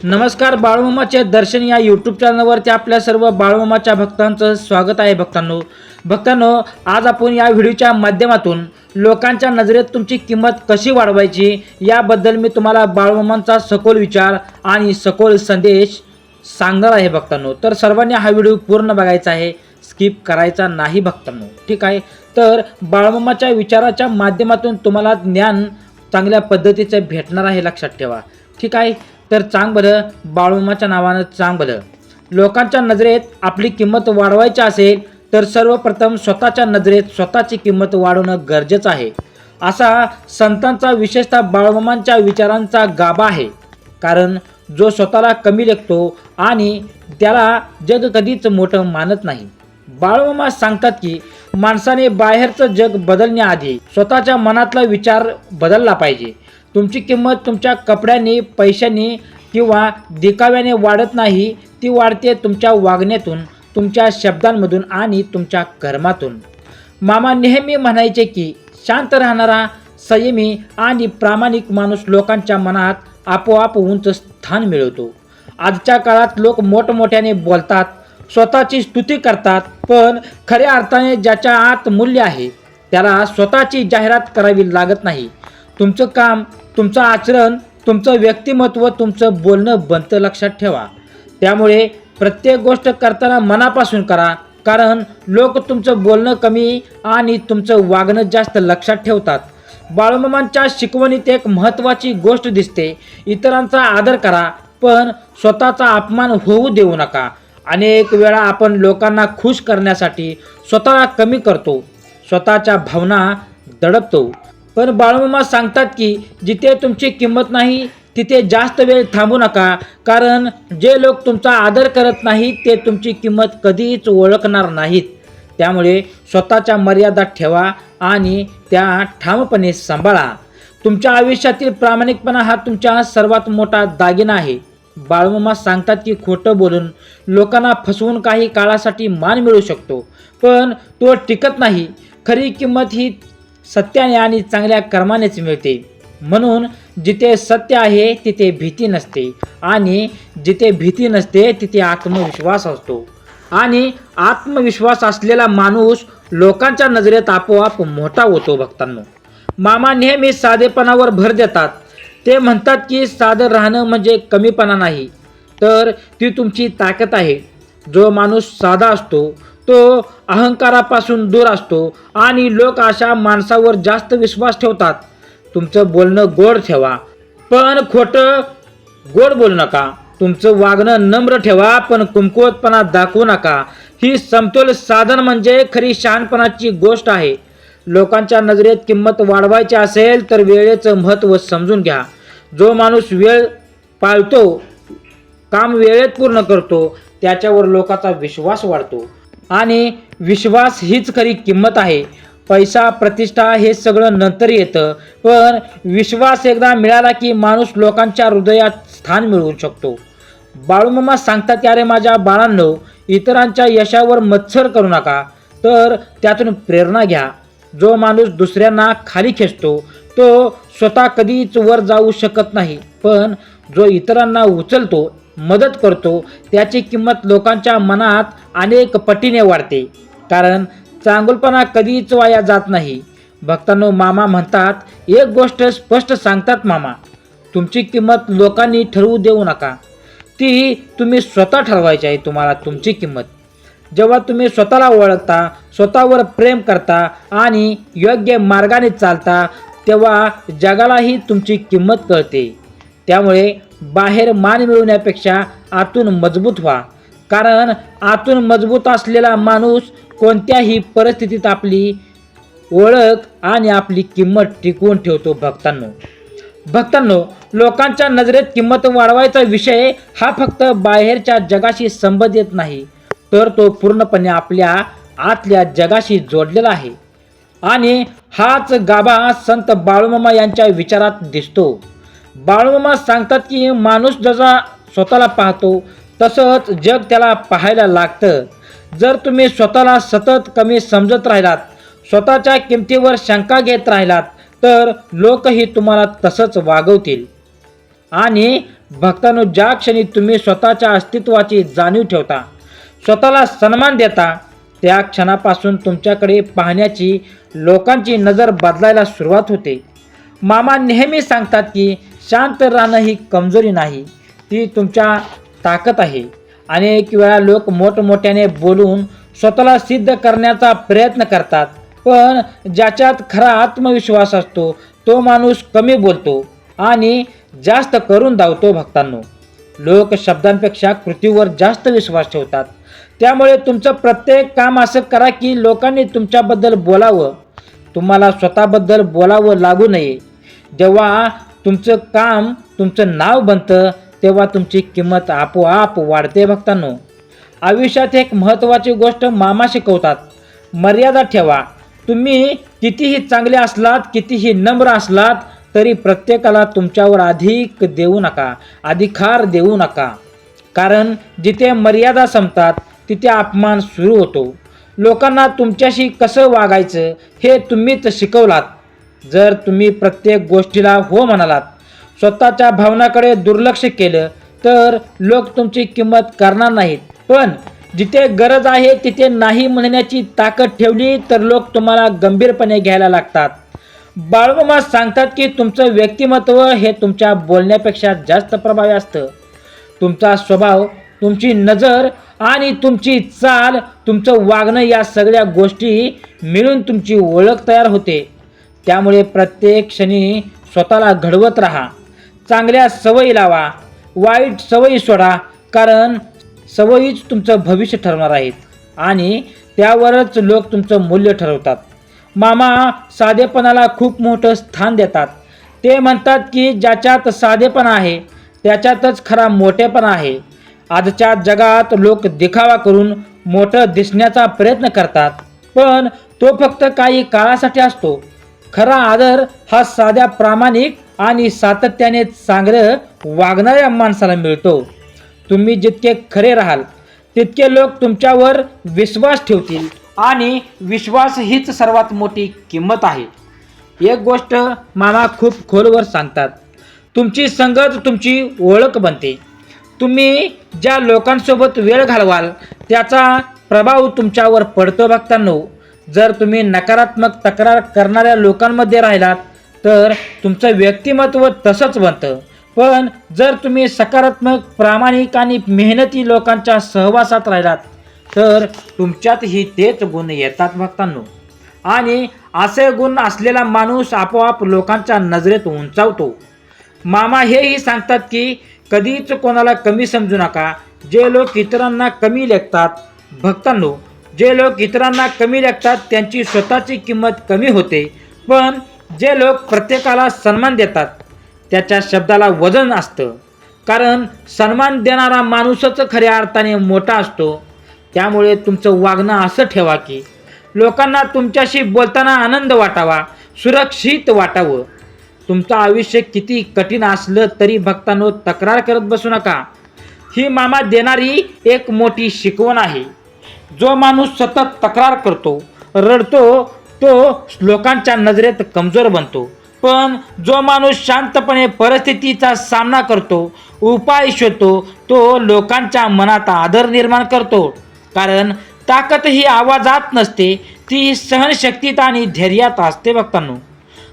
नमस्कार, बाळूमामाचे दर्शन या यूट्यूब चॅनलवरती आपल्या सर्व बाळूमामाच्या भक्तांचं स्वागत आहे. भक्तांनो, आज आपण या व्हिडिओच्या माध्यमातून लोकांच्या नजरेत तुमची किंमत कशी वाढवायची याबद्दल मी तुम्हाला बाळूमामांचा सखोल विचार आणि सखोल संदेश सांगणार आहे. भक्तांनो, तर सर्वांनी हा व्हिडिओ पूर्ण बघायचा आहे, स्किप करायचा नाही भक्तांनो. ठीक आहे, तर बाळूमामाच्या विचाराच्या माध्यमातून तुम्हाला ज्ञान चांगल्या पद्धतीचं भेटणार आहे, लक्षात ठेवा. ठीक आहे, तर चांग भलं बाळूमामाच्या नावानं चांग भलं. लोकांच्या नजरेत आपली किंमत वाढवायची असेल तर सर्वप्रथम स्वतःच्या नजरेत स्वतःची किंमत वाढवणं गरजेचं आहे. असा संतांचा, विशेषतः बाळूमामांच्या विचारांचा गाभा आहे. कारण जो स्वतःला कमी लेखतो आणि त्याला जग कधीच मोठं मानत नाही. बाळूमामा सांगतात की माणसाने बाहेरचं जग बदलण्याआधी स्वतःच्या मनातला विचार बदलला पाहिजे. तुमची किंमत तुमच्या कपड्यांनी, पैशांनी किंवा दिखाव्याने वाढत नाही, ती वाढते तुमच्या वागण्यातून, तुमच्या शब्दांमधून आणि तुमच्या कर्मातून. मामा नेहमी म्हणायचे की शांत राहणारा, संयमी आणि प्रामाणिक माणूस लोकांच्या मनात आपोआप उंच स्थान मिळवतो. आजच्या काळात लोक मोठमोठ्याने बोलतात, स्वतःची स्तुती करतात, पण खऱ्या अर्थाने ज्याच्या आत मूल्य आहे त्याला स्वतःची जाहिरात करावी लागत नाही. तुमचं काम, तुमचं आचरण, तुमचं व्यक्तिमत्व, तुमचं बोलणं बनतं, लक्षात ठेवा. त्यामुळे प्रत्येक गोष्ट करताना मनापासून करा, कारण लोक तुमचं बोलणं कमी आणि तुमचं वागणं जास्त लक्षात ठेवतात. बाळूमामांच्या शिकवणीत एक महत्त्वाची गोष्ट दिसते, इतरांचा आदर करा पण स्वतःचा अपमान होऊ देऊ नका. अनेक वेळा आपण लोकांना खुश करण्यासाठी स्वतःला कमी करतो, स्वतःच्या भावना दडपतो. पण बाळूमामा सांगतात की जिथे तुमची किंमत नाही तिथे जास्त वेळ थांबू नका, कारण जे लोक तुमचा आदर करत नाहीत ते तुमची किंमत कधीच ओळखणार नाहीत. त्यामुळे स्वतःच्या मर्यादा ठेवा आणि त्या ठामपणे सांभाळा. तुमच्या आयुष्यातील प्रामाणिकपणा हा तुमचा सर्वात मोठा दागिना आहे. बाळूमामा सांगतात की खोटं बोलून लोकांना फसवून काही काळासाठी मान मिळू शकतो, पण तो टिकत नाही. खरी किंमत ही सत्याने आणि चांगल्या कर्मानेच मिळते. म्हणून जिथे सत्य आहे तिथे भीती नसते आणि जिथे भीती नसते तिथे आत्मविश्वास असतो. आणि आत्मविश्वास असलेला माणूस लोकांच्या नजरेत आपोआप मोठा होतो. भक्तांनो, मामा नेहमी साधेपणावर भर देतात. ते म्हणतात की साधं राहणं म्हणजे कमीपणा नाही, तर ती तुमची ताकद आहे. जो माणूस साधा असतो तो अहंकारापासून दूर असतो आणि लोक अशा माणसावर जास्त विश्वास ठेवतात. तुमचं बोलणं गोड ठेवा पण खोटं गोड बोलू नका. तुमचं वागणं नम्र ठेवा पण कमकुवतपणा दाखवू नका. ही समतोल साधन म्हणजे खरी शहाणपणाची गोष्ट आहे. लोकांच्या नजरेत किंमत वाढवायची असेल तर वेळेचं महत्त्व समजून घ्या. जो माणूस वेळ पाळतो, काम वेळेत पूर्ण करतो, त्याच्यावर लोकांचा विश्वास वाढतो आणि विश्वास हीच खरी किंमत आहे. पैसा, प्रतिष्ठा हे सगळं नंतर येतं, पण विश्वास एकदा मिळाला की माणूस लोकांच्या हृदयात स्थान मिळवू शकतो. बाळूमामा सांगतात की अरे माझ्या बाळांनो, इतरांच्या यशावर मत्सर करू नका, तर त्यातून प्रेरणा घ्या. जो माणूस दुसऱ्यांना खाली खेचतो तो स्वतः कधीच वर जाऊ शकत नाही, पण जो इतरांना उचलतो, मदत करतो, त्याची किंमत लोकांच्या मनात अनेक पटीने वाढते. कारण चांगुलपणा कधीच वाया जात नाही. भक्तांनो, मामा म्हणतात, एक गोष्ट स्पष्ट सांगतात मामा, तुमची किंमत लोकांनी ठरवू देऊ नका, ती तुम्ही स्वतः ठरवायची आहे. तुम्हाला तुमची किंमत जेव्हा तुम्ही स्वतःला ओळखता, स्वतःवर प्रेम करता आणि योग्य मार्गाने चालता, तेव्हा जगालाही तुमची किंमत कळते. त्यामुळे बाहेर मान मिळवण्यापेक्षा आतून मजबूत व्हा, कारण आतून मजबूत असलेला माणूस कोणत्याही परिस्थितीत आपली ओळख आणि आपली किंमत टिकवून ठेवतो. भक्तांनो, लोकांच्या नजरेत किंमत वाढवायचा विषय हा फक्त बाहेरच्या जगाशी संबंधित नाही, तर तो पूर्णपणे आपल्या आतल्या जगाशी जोडलेला आहे. आणि हाच गाभा संत बाळूमामा यांच्या विचारात दिसतो. बाळूमामा सांगतात की माणूस जसा स्वतःला पाहतो तसंच जग त्याला पाहायला लागतं. जर तुम्ही स्वतःला सतत कमी समजत राहिलात, स्वतःच्या किमतीवर शंका घेत राहिलात, तर लोकही तुम्हाला तसंच वागवतील. आणि भक्तांनो, ज्या क्षणी तुम्ही स्वतःच्या अस्तित्वाची जाणीव ठेवता, स्वतःला सन्मान देता, त्या क्षणापासून तुमच्याकडे पाहण्याची लोकांची नजर बदलायला सुरुवात होते. मामा नेहमी सांगतात की शांत राहणं ही कमजोरी नाही, ती तुमच्या ताकद आहे. अनेक वेळा लोक मोठमोठ्याने बोलून स्वतःला सिद्ध करण्याचा प्रयत्न करतात, पण ज्याच्यात खरा आत्मविश्वास असतो तो माणूस कमी बोलतो आणि जास्त करून धावतो. भक्तांनो, लोक शब्दांपेक्षा कृतीवर जास्त विश्वास ठेवतात. त्यामुळे तुमचं प्रत्येक काम असं करा की लोकांनी तुमच्याबद्दल बोलावं, तुम्हाला स्वतःबद्दल बोलावं लागू नये. जेव्हा तुमचं काम तुमचं नाव बनतं तेव्हा तुमची किंमत आपोआप वाढते. भक्तांनो, आयुष्यात एक महत्त्वाची गोष्ट मामा शिकवतात, मर्यादा ठेवा. तुम्ही कितीही चांगले असलात, कितीही नम्र असलात, तरी प्रत्येकाला तुमच्यावर अधिकार देऊ नका. कारण जिथे मर्यादा संपतात तिथे अपमान सुरू होतो. लोकांना तुमच्याशी कसं वागायचं हे तुम्हीच शिकवलात. जर तुम्ही प्रत्येक गोष्टीला हो म्हणालात, स्वतःच्या भावनाकडे दुर्लक्ष केलं, तर लोक तुमची किंमत करणार नाहीत. पण जिथे गरज आहे तिथे नाही म्हणण्याची ताकद ठेवली तर लोक तुम्हाला गंभीरपणे घ्यायला लागतात. बाळूमामा सांगतात की तुमचं व्यक्तिमत्व हे तुमच्या बोलण्यापेक्षा जास्त प्रभावी असतं. तुमचा स्वभाव, तुमची नजर आणि तुमची चाल, तुमचं वागणं या सगळ्या गोष्टी मिळून तुमची ओळख तयार होते. त्यामुळे प्रत्येक क्षणी स्वतःला घडवत राहा. चांगल्या सवयी लावा, वाईट सवयी सोडा, कारण सवयीच तुमचं भविष्य ठरवणार आहेत आणि त्यावरच लोक तुमचं मूल्य ठरवतात. मामा साधेपणाला खूप मोठं स्थान देतात. ते म्हणतात की ज्याच्यात साधेपणा आहे त्याच्यातच खरा मोठेपणा आहे. आजच्या जगात लोक दिखावा करून मोठं दिसण्याचा प्रयत्न करतात, पण तो फक्त काही काळासाठी असतो. खरा आदर हा साध्या, प्रामाणिक आणि सातत्याने चांगलं वागणाऱ्या माणसाला मिळतो. तुम्ही जितके खरे राहाल तितके लोक तुमच्यावर विश्वास ठेवतील आणि विश्वास हीच सर्वात मोठी किंमत आहे. एक गोष्ट मामा खूप खोलवर सांगतात, तुमची संगत तुमची ओळख बनते. तुम्ही ज्या लोकांसोबत वेळ घालवाल त्याचा प्रभाव तुमच्यावर पडतो. भक्तांनो, जर तुम्ही नकारात्मक तक्रार करणाऱ्या लोकांमध्ये राहिलात तर तुमचं व्यक्तिमत्व तसंच बनतं. पण जर तुम्ही सकारात्मक, प्रामाणिक आणि मेहनती लोकांच्या सहवासात राहिलात तर तुमच्यातही तेच गुण येतात. भक्तांनो, आणि असे गुण असलेला माणूस आपोआप लोकांच्या नजरेत उंचावतो. मामा हेही सांगतात की कधीच कोणाला कमी समजू नका. जे लोक इतरांना कमी लेखतात, भक्तांनो, जे लोक इतरांना कमी लेखतात त्यांची स्वतःची किंमत कमी होते. पण जे लोक प्रत्येकाला सन्मान देतात त्याच्या शब्दाला वजन असतं. कारण सन्मान देणारा माणूसच खऱ्या अर्थाने मोठा असतो. त्यामुळे तुमचं वागणं असं ठेवा की लोकांना तुमच्याशी बोलताना आनंद वाटावा, सुरक्षित वाटावं. तुमचं आयुष्य किती कठीण असलं तरी भक्तांनो तक्रार करत बसू नका. ही मामा देणारी एक मोठी शिकवण आहे. जो माणूस सतत तक्रार करतो, रडतो, तो लोकांच्या नजरेत कमजोर बनतो. पण जो माणूस शांतपणे परिस्थितीचा सामना करतो, उपाय शोधतो, तो लोकांच्या मनात आदर निर्माण करतो. कारण ताकद ही आवाजात नसते, ती सहनशक्तीत आणि धैर्यात असते.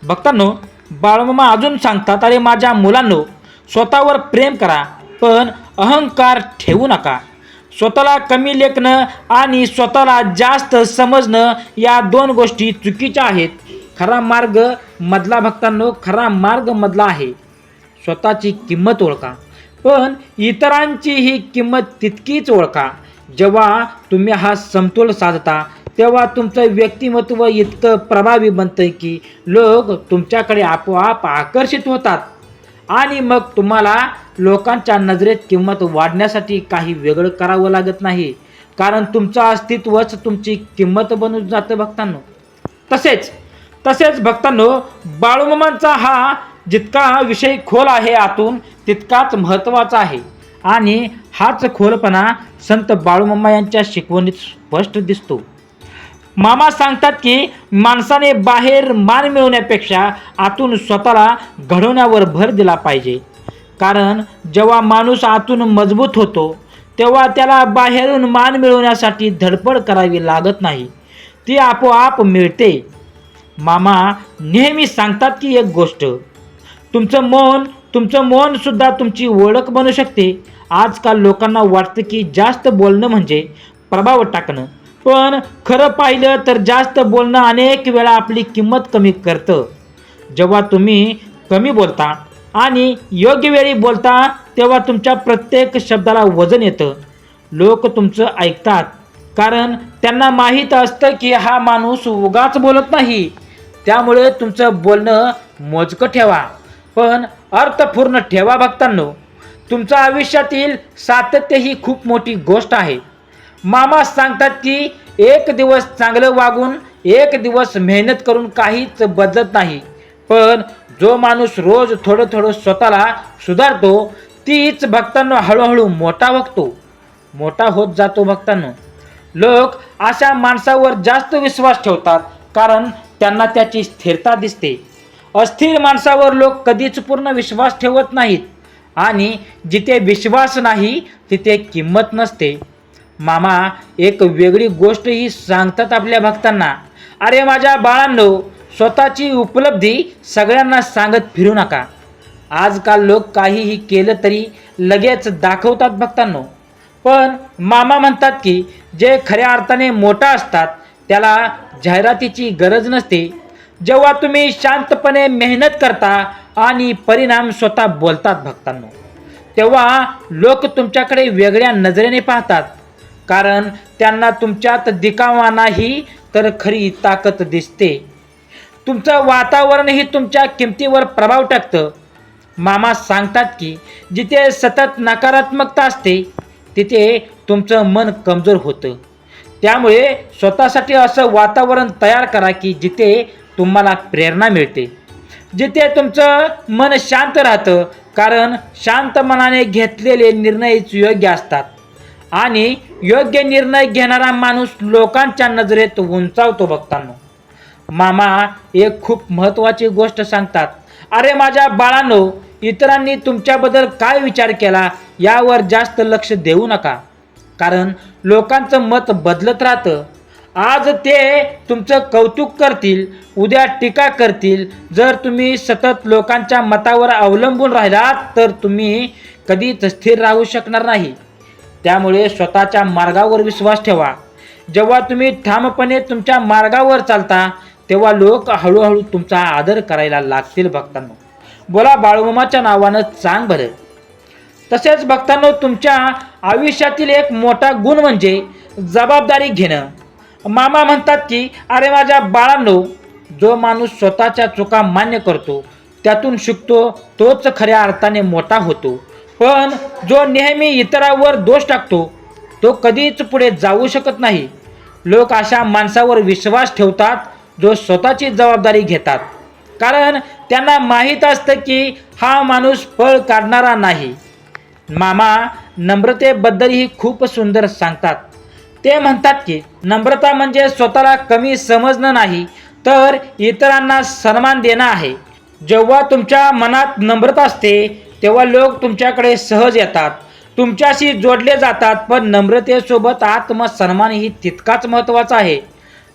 भक्तांनो, बाळूमामा अजून सांगतात, अरे माझ्या मुलांनो, स्वतःवर प्रेम करा पण अहंकार ठेवू नका. स्वतःला कमी लेखणं आणि स्वतःला जास्त समजणं या दोन गोष्टी चुकीच्या आहेत. खरा मार्ग मधला, भक्तांनो, खरा मार्ग मधला आहे. स्वतःची किंमत ओळखा पण इतरांची ही किंमत तितकीच ओळखा. जेव्हा तुम्ही हा समतोल साधता तेव्हा तुमचं व्यक्तिमत्व इतकं प्रभावी बनतं की लोक तुमच्याकडे आपोआप आकर्षित होतात आणि मग तुम्हाला लोकांच्या नजरेत किंमत वाढण्यासाठी काही वेगळं करावं लागत नाही. कारण तुमचं अस्तित्वच तुमची किंमत बनून जातं. भक्तांनो, तसेच भक्तांनो, बाळूमामांचा हा जितका विषय खोल आहे आतून तितकाच महत्त्वाचा आहे. आणि हाच खोलपणा संत बाळूमामा यांच्या शिकवणीत स्पष्ट दिसतो. मामा सांगतात की माणसाने बाहेर मान मिळवण्यापेक्षा आतून स्वतःला घडवण्यावर भर दिला पाहिजे. कारण जेव्हा माणूस आतून मजबूत होतो तेव्हा त्याला बाहेरून मान मिळवण्यासाठी धडपड करावी लागत नाही, ती आपोआप मिळते. मामा नेहमी सांगतात की एक गोष्ट, तुमचं मौन सुद्धा तुमची ओळख बनू शकते. आजकाल लोकांना वाटतं की जास्त बोलणं म्हणजे प्रभाव टाकणं, पण खरं पाहिलं तर जास्त बोलणं अनेक वेळा आपली किंमत कमी करतं. जेव्हा तुम्ही कमी बोलता आणि योग्य वेळी बोलता तेव्हा तुमच्या प्रत्येक शब्दाला वजन येतं. लोक तुमचं ऐकतात कारण त्यांना माहीत असतं की हा माणूस उगाच बोलत नाही. त्यामुळे तुमचं बोलणं मोजकं ठेवा पण अर्थपूर्ण ठेवा. भक्तांनो, तुमच्या आयुष्यातील सातत्य ही खूप मोठी गोष्ट आहे. मामा सांगतात की एक दिवस चांगलं वागून एक दिवस मेहनत करून काहीच बदलत नाही, पण जो माणूस रोज थोडं थोडं स्वतःला सुधारतो तीच भक्तांनो हळूहळू मोठा होत जातो. भक्तांनो, लोक अशा माणसावर जास्त विश्वास ठेवतात कारण त्यांना त्याची स्थिरता दिसते. अस्थिर माणसावर लोक कधीच पूर्ण विश्वास ठेवत नाहीत आणि जिथे विश्वास नाही तिथे किंमत नसते. मामा एक वेगळी गोष्टही सांगतात आपल्या भक्तांना, अरे माझ्या बाळांनो, स्वतःची उपलब्धी सगळ्यांना सांगत फिरू नका. आजकाल लोक काहीही केलं तरी लगेच दाखवतात भक्तांनो, पण मामा म्हणतात की जे खऱ्या अर्थाने मोठा असतात त्याला जाहिरातीची गरज नसते. जेव्हा तुम्ही शांतपणे मेहनत करता आणि परिणाम स्वतः बोलतात भक्तांनो, तेव्हा लोक तुमच्याकडे वेगळ्या नजरेने पाहतात, कारण त्यांना तुमच्यात दिखावा नाही तर खरी ताकद दिसते. तुमचं वातावरणही तुमच्या किमतीवर प्रभाव टाकतं. मामा सांगतात की जिथे सतत नकारात्मकता असते तिथे तुमचं मन कमजोर होतं. त्यामुळे स्वतःसाठी असं वातावरण तयार करा की जिथे तुम्हाला प्रेरणा मिळते, जिथे तुमचं मन शांत राहतं, कारण शांत मनाने घेतलेले निर्णयच योग्य असतात आणि योग्य निर्णय घेणारा माणूस लोकांच्या नजरेत उंचावतो. भक्तांनो, मामा एक खूप महत्त्वाची गोष्ट सांगतात, अरे माझ्या बाळांनो, इतरांनी तुमच्याबद्दल काय विचार केला यावर जास्त लक्ष देऊ नका, कारण लोकांचं मत बदलत राहतं. आज ते तुमचं कौतुक करतील, उद्या टीका करतील. जर तुम्ही सतत लोकांच्या मतावर अवलंबून राहिलात तर तुम्ही कधीच स्थिर राहू शकणार नाही. त्यामुळे स्वतःच्या मार्गावर विश्वास ठेवा. जेव्हा तुम्ही ठामपणे तुमच्या मार्गावर चालता तेव्हा लोक हळूहळू तुमचा आदर करायला लागतील. भक्तांनो, बोला बाळूमामाच्या नावानं चांग भर. तसेच भक्तांनो, तुमच्या आयुष्यातील एक मोठा गुण म्हणजे जबाबदारी घेणं. मामा म्हणतात की अरे माझ्या बाळांनो, जो माणूस स्वतःच्या चुका मान्य करतो, त्यातून शिकतो, तोच खऱ्या अर्थाने मोठा होतो. पण जो नेहमी इतरांवर दोष टाकतो तो कधीच पुढे जाऊ शकत नाही. लोक अशा माणसावर विश्वास ठेवतात जो स्वतःची जबाबदारी घेतात, कारण त्यांना माहीत असतं की हा माणूस पळ काढणारा नाही. मामा नम्रतेबद्दलही खूप सुंदर सांगतात. ते म्हणतात की नम्रता म्हणजे स्वतःला कमी समजणं नाही तर इतरांना सन्मान देणं आहे. जेव्हा तुमच्या मनात नम्रता असते तेव्हा लोक तुमच्याकडे सहज येतात, तुमच्याशी जोडले जातात. पण नम्रतेसोबत आत्मसन्मानही तितकाच महत्त्वाचा आहे.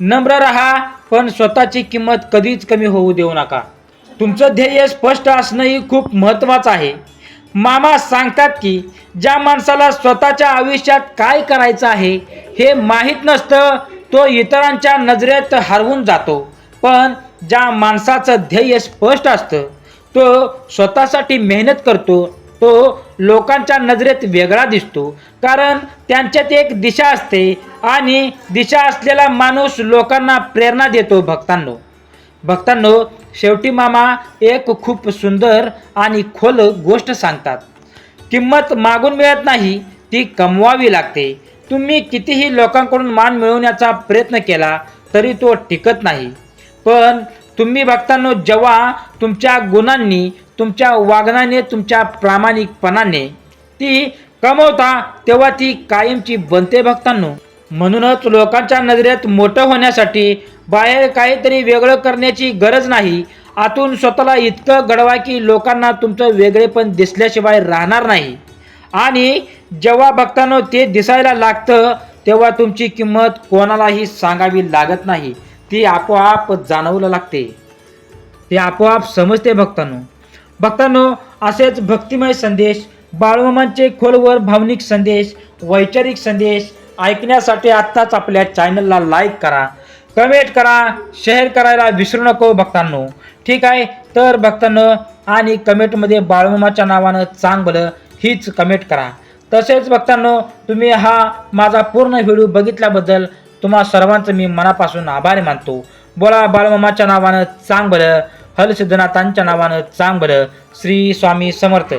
नम्र राहा पण स्वतःची किंमत कधीच कमी होऊ देऊ नका. तुमचं ध्येय स्पष्ट असणंही खूप महत्त्वाचं आहे. मामा सांगतात की ज्या माणसाला स्वतःच्या आयुष्यात काय करायचं आहे हे माहीत नसतं तो इतरांच्या नजरेत हरवून जातो, पण ज्या माणसाचं ध्येय स्पष्ट असतं तो स्वतःसाठी मेहनत करतो, तो लोकांच्या नजरेत वेगळा दिसतो, कारण त्यांच्यात एक दिशा असते आणि दिशा असलेला माणूस लोकांना प्रेरणा देतो. भक्तांनो, शेवटी मामा एक खूप सुंदर आणि खोल गोष्ट सांगतात. किंमत मागून मिळत नाही, ती कमवावी लागते. तुम्ही कितीही लोकांकडून मान मिळवण्याचा प्रयत्न केला तरी तो टिकत नाही, पण तुम्ही भक्तांनो जेव्हा तुमच्या गुणांनी, तुमच्या वागण्याने, तुमच्या प्रामाणिकपणाने ती कमवता तेव्हा ती कायमची बनते. भक्तांनो, म्हणूनच लोकांच्या नजरेत मोठं होण्यासाठी बाहेर काहीतरी वेगळं करण्याची गरज नाही, आतून स्वतःला इतकं घडवा की लोकांना तुमचं वेगळेपण दिसल्याशिवाय राहणार नाही. आणि जेव्हा भक्तांनो ते दिसायला लागतं तेव्हा तुमची किंमत कोणालाही सांगावी लागत नाही. ती आपोआप जाणवू लागते, ते आपोआप समजते भक्तांनो असेच भक्तिमय संदेश, बाळूमामांचे खोलवर भावनिक संदेश, वैचारिक संदेश ऐकण्यासाठी आत्ताच आपल्या चॅनलला लाईक करा, कमेंट करा, शेअर करायला विसरू नको भक्तांनो. ठीक आहे, तर भक्तांनो आणि कमेंटमध्ये बाळूमामाच्या नावानं चांग भलं हीच कमेंट करा. तसेच भक्तांनो तुम्ही हा माझा पूर्ण व्हिडिओ बघितल्याबद्दल तुम्हा सर्वांचं मी मनापासून आभारी मानतो. बोला बाळूमामाच्या नावानं चांग भलं, हलसिद्धनाथांच्या नावानं चांग भलं. श्री स्वामी समर्थ.